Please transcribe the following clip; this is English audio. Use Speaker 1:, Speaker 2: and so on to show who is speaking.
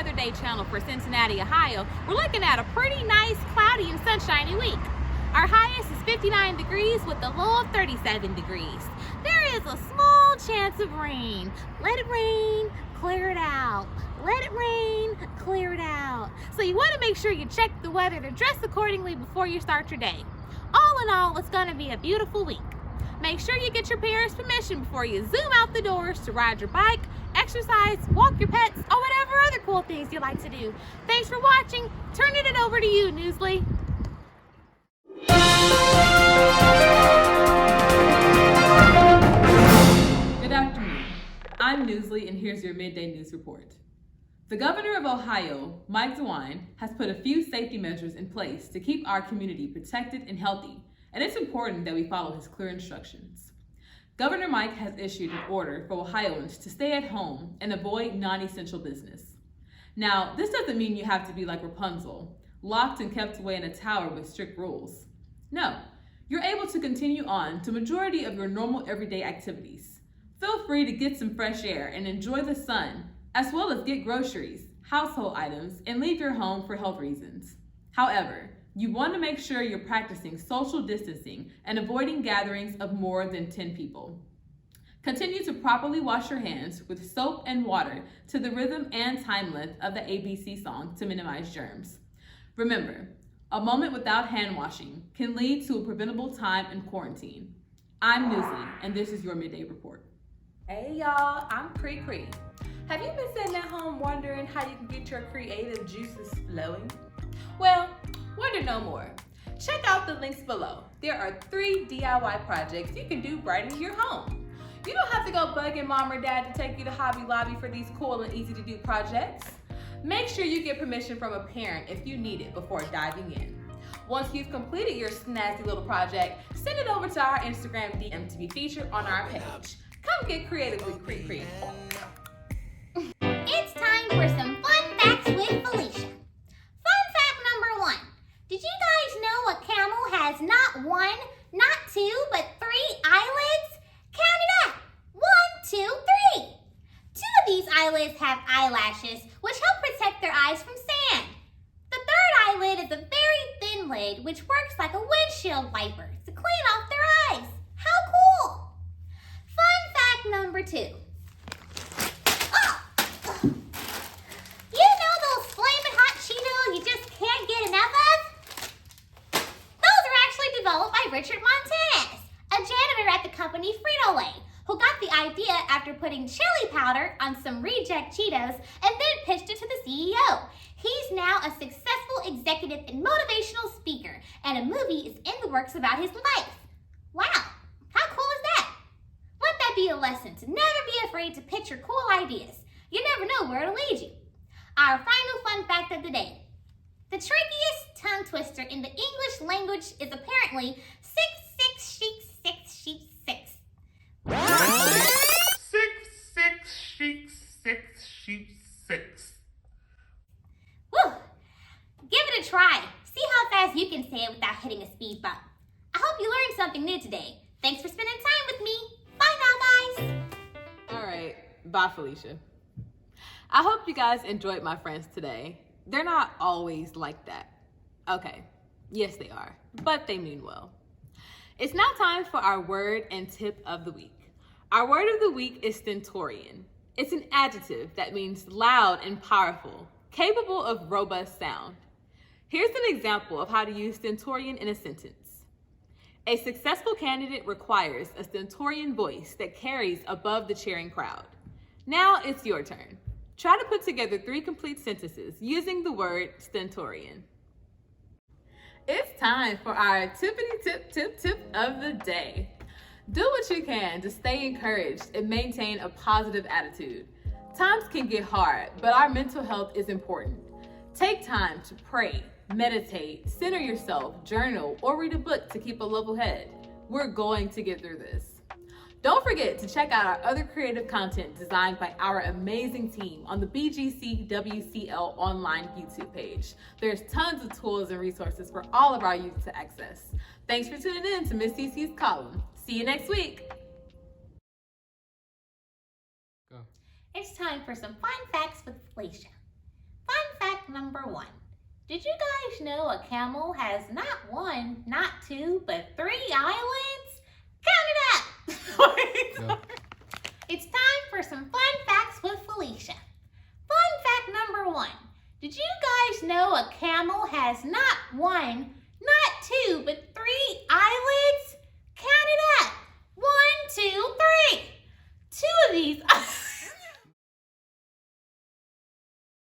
Speaker 1: Weather Day channel for Cincinnati, Ohio, we're looking at a pretty nice, cloudy and sunshiny week. Our highest is 59 degrees with a low of 37 degrees. There is a small chance of rain. Let it rain, clear it out. Let it rain, clear it out. So you want to make sure you check the weather to dress accordingly before you start your day. All in all, it's going to be a beautiful week. Make sure you get your parents' permission before you zoom out the doors to ride your bike, exercise, walk your pets, or whatever other cool things you like to do. Thanks for watching. Turning it over to you, Newsly.
Speaker 2: Good afternoon. I'm Newsly, and here's your midday news report. The governor of Ohio, Mike DeWine, has put a few safety measures in place to keep our community protected and healthy, and it's important that we follow his clear instructions. Governor Mike has issued an order for Ohioans to stay at home and avoid non-essential business. Now, this doesn't mean you have to be like Rapunzel, locked and kept away in a tower with strict rules. No, you're able to continue on to majority of your normal everyday activities. Feel free to get some fresh air and enjoy the sun, as well as get groceries, household items, and leave your home for health reasons. However, you want to make sure you're practicing social distancing and avoiding gatherings of more than 10 people. Continue to properly wash your hands with soap and water to the rhythm and time length of the ABC song to minimize germs. Remember, a moment without hand washing can lead to a preventable time in quarantine. I'm Newsly, and this is your midday report.
Speaker 3: Hey y'all, I'm Cree. Have you been sitting at home wondering how you can get your creative juices flowing? Well, wonder no more. Check out the links below. There are 3 DIY projects you can do right in your home. You don't have to go bugging mom or dad to take you to Hobby Lobby for these cool and easy to do projects. Make sure you get permission from a parent if you need it before diving in. Once you've completed your snazzy little project, send it over to our Instagram DM to be featured on our page. Come get creative with Cree.
Speaker 4: It's time for some fun facts with Felicia. Fun fact number 1. Did you guys know a camel has not 1, not 2, but 3 eyelids? Count it up. 1, 2, 3. 2 of these eyelids have eyelashes, which help protect their eyes from sand. The 3rd eyelid is a very thin lid, which works like a windshield wiper to clean off their eyes. How cool! Fun fact number 2. You know those flaming hot Cheetos you just can't get enough of? Those are actually developed by Richard Montanez, a janitor at the company Frito-Lay, who got the idea after putting chili powder on some reject Cheetos and then pitched it to the CEO. He's now a successful executive and motivational speaker, and a movie is in the works about his life. Wow, how cool is that? Let that be a lesson to never be afraid to pitch your cool ideas. You never know where it'll lead you. Our final fun fact of the day. The trickiest tongue twister in the English language is apparently 6, 6, sheep, 6, sheep, 6.
Speaker 5: 6, 6, sheep, 6, sheep, 6.
Speaker 4: Woo! Give it a try. See how fast you can say it without hitting a speed bump. I hope you learned something new today. Thanks for spending time with me. Bye now, guys.
Speaker 2: All right, bye, Felicia. I hope you guys enjoyed my friends today. They're not always like that. Okay, yes they are, but they mean well. It's now time for our word and tip of the week. Our word of the week is stentorian. It's an adjective that means loud and powerful, capable of robust sound. Here's an example of how to use stentorian in a sentence. A successful candidate requires a stentorian voice that carries above the cheering crowd. Now it's your turn. Try to put together 3 complete sentences using the word stentorian. It's time for our tippity tip of the day. Do what you can to stay encouraged and maintain a positive attitude. Times can get hard, but our mental health is important. Take time to pray, meditate, center yourself, journal, or read a book to keep a level head. We're going to get through this. Don't forget to check out our other creative content designed by our amazing team on the BGC WCL online YouTube page. There's tons of tools and resources for all of our youth to access. Thanks for tuning in to Miss Cici's Kolumn. See you next week.
Speaker 4: It's time for some fun facts with Felicia. fact number 1. Did you guys know a camel has not 1, not 2, but 3 islands? Count it up!
Speaker 6: Yeah.
Speaker 4: It's time for some fun facts with Felicia. Fun fact number 1. Did you guys know a camel has not 1, not 2, but 3 eyelids? Count it up. 1, 2, 3. 2 of these